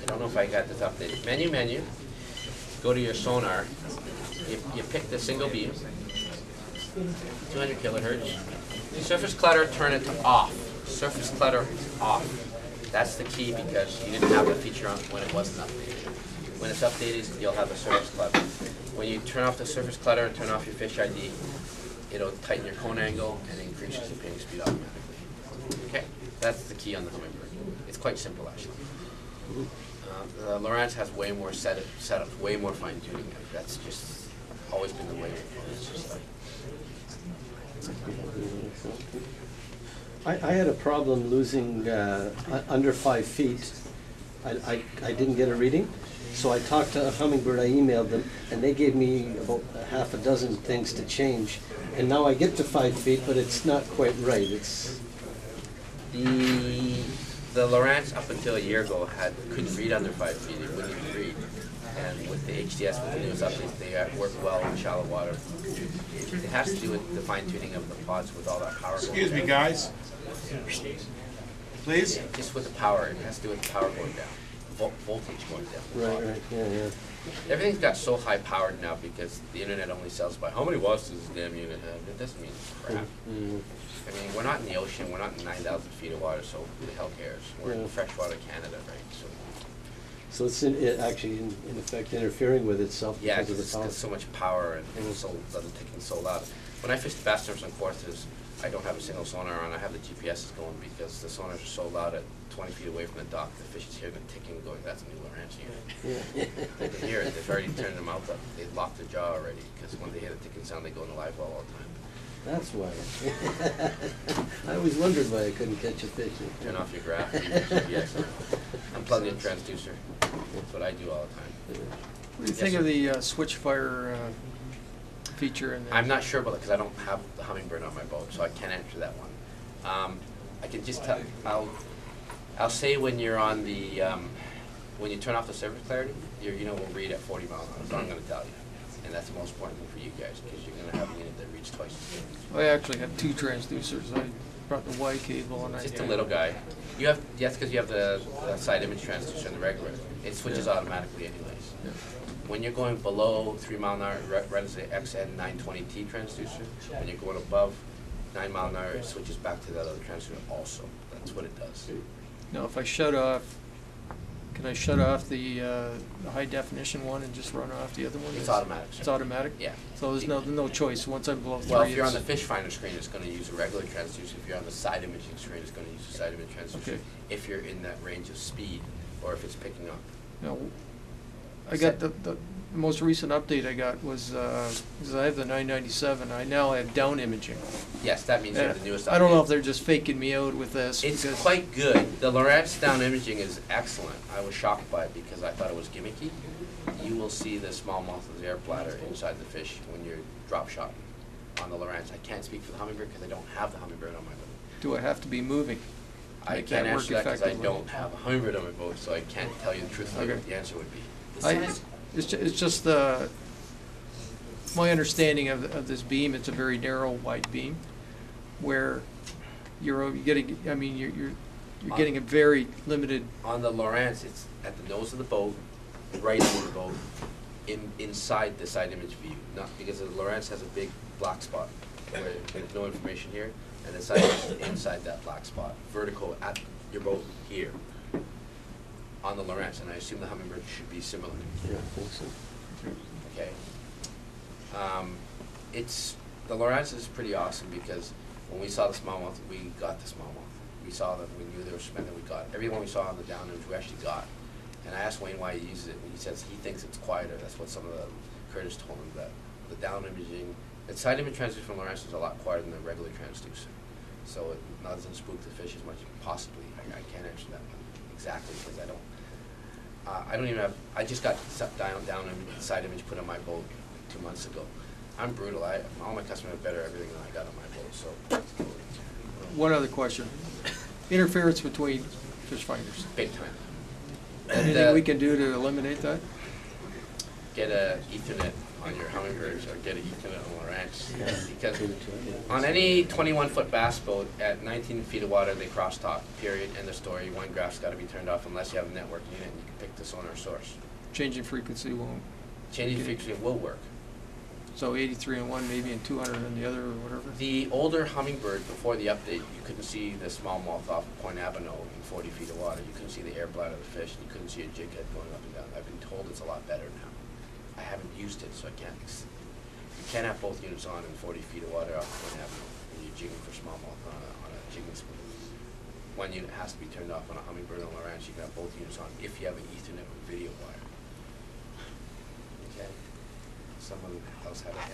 I don't know if I got this updated. Menu, go to your sonar, you pick the single beam, 200 kilohertz. Surface clutter, turn it to off. Surface clutter off. That's the key because you didn't have the feature on when it wasn't updated. When it's updated, you'll have a surface clutter. When you turn off the surface clutter and turn off your fish ID, it'll tighten your cone angle and increases the pinging speed automatically. Okay, that's the key on the Hummingbird. It's quite simple actually. The Lowrance has way more setups, way more fine tuning. That's just always been the way it's just like. I had a problem losing under 5 feet. I didn't get a reading, so I talked to Hummingbird, I emailed them, and they gave me about half a dozen things to change. And now I get to 5 feet, but it's not quite right. It's the Lowrance up until a year ago couldn't read under 5 feet. It wouldn't even read. And with the HDS, with the newest updates, they work well in shallow water. It has to do with the fine tuning of the pods with all that power. Excuse me, guys. Please? Just with the power, it has to do with the power going down, voltage going down. right, yeah. Everything's got so high powered now because the internet only sells by how many watts does this damn unit have? It doesn't mean crap. I mean, we're not in the ocean, we're not in 9,000 feet of water, so who the hell cares? We're in freshwater Canada, right? So it's actually in effect interfering with itself yeah, because of the it's power. got so much power and it's so ticking so loud. When I fish the bass terms on quarters, I don't have a single sonar on. I have the GPSs going because the sonars are so loud at 20 feet away from the dock. The fish is hearing the ticking, going, "That's a new Lowrance unit." They can hear it. They've already turned their mouth up. They've locked their jaw already because when they hear the ticking sound, they go in the live well all the time. That's why. I always wondered why I couldn't catch a fish. Turn off your graph. GPS. Unplug the transducer. That's what I do all the time. What do you think of the switch fire feature in there? I'm not sure about it because I don't have the Hummingbird on my boat, so I can't answer that one. I can just tell. I'll say when you're on the when you turn off the surface clarity, your unit will read at 40 miles an hour. That's what I'm going to tell you, and that's the most important thing for you guys because you're going to have a unit that reads twice as good. I actually have 2 transducers. I brought the Y cable and Just a little guy. You have because you have the side image transducer and the regular. It switches automatically anyways. Yeah. When you're going below 3 mile an hour, right as the XN920T transducer. When you're going above 9 mile an hour, it switches back to that other transducer also. That's what it does. Now, if I shut off, can I shut off the high definition one and just run off the other one? It's automatic. It's automatic? Yeah. So there's no choice. Once I'm below 3, well, if you're on the fish finder screen, it's going to use a regular transducer. If you're on the side imaging screen, it's going to use a side image transducer. Okay. If you're in that range of speed, or if it's picking up. Now, I got the most recent update I got was because I have the 997. I now have down imaging. Yes, that means you have the newest update. I don't know if they're just faking me out with this. It's quite good. The Lowrance down imaging is excellent. I was shocked by it because I thought it was gimmicky. You will see the smallmouth of the air bladder inside the fish when you're drop shot on the Lowrance. I can't speak for the Hummingbird because I don't have the Hummingbird on my boat. Do I have to be moving? I can't answer that because I don't have a Hummingbird on my boat, so I can't tell you the truth of what the answer would be. It's just my understanding of this beam. It's a very narrow, wide beam, where you're getting a very limited. On the Lowrance, it's at the nose of the boat, right under the boat, inside the side image view. Not because the Lowrance has a big black spot where there's no information here, and the side image is inside that black spot, vertical at your boat here. On the Lowrance, and I assume the Hummingbird should be similar. Yeah, I think so. Okay. The Lowrance is pretty awesome because when we saw the smallmouth, we got the smallmouth. We saw them, we knew they were swimming, we got everyone we saw on the down image we actually got. And I asked Wayne why he uses it, and he says he thinks it's quieter. That's what some of the Curtis told him, that the down imaging, the side image transducer from Lowrance is a lot quieter than the regular transducer. So it doesn't spook the fish as much, possibly. I can't answer that one exactly because I don't even have, I just got down side image put on my boat 2 months ago. I'm brutal. All my customers have better everything than I got on my boat, so. One other question. Interference between fish finders. Big time. Anything we can do to eliminate that? Get a Ethernet on your Hummingbirds or get an Ethernet on the ranch. Yeah. Because Give it to it, yeah. on any 21-foot bass boat at 19 feet of water, they crosstalk, period, end of story. One graph's got to be turned off unless you have a network unit and you can pick the sonar source. Changing frequency won't, Changing frequency will work. so 83 on one maybe and 200 on the other or whatever? The older Hummingbird, before the update, you couldn't see the smallmouth off Point Abano in 40 feet of water. You couldn't see the air bladder of the fish. You couldn't see a jig head going up and down. I've been told it's a lot better now. I haven't used it, so I can't. You can't have both units on in 40 feet of water off Point Abano when you're jigging for smallmouth on a jigging spoon. One unit has to be turned off on a Hummingbird on the ranch. You can have both units on if you have an Ethernet with video wire. Okay? Someone else had a head.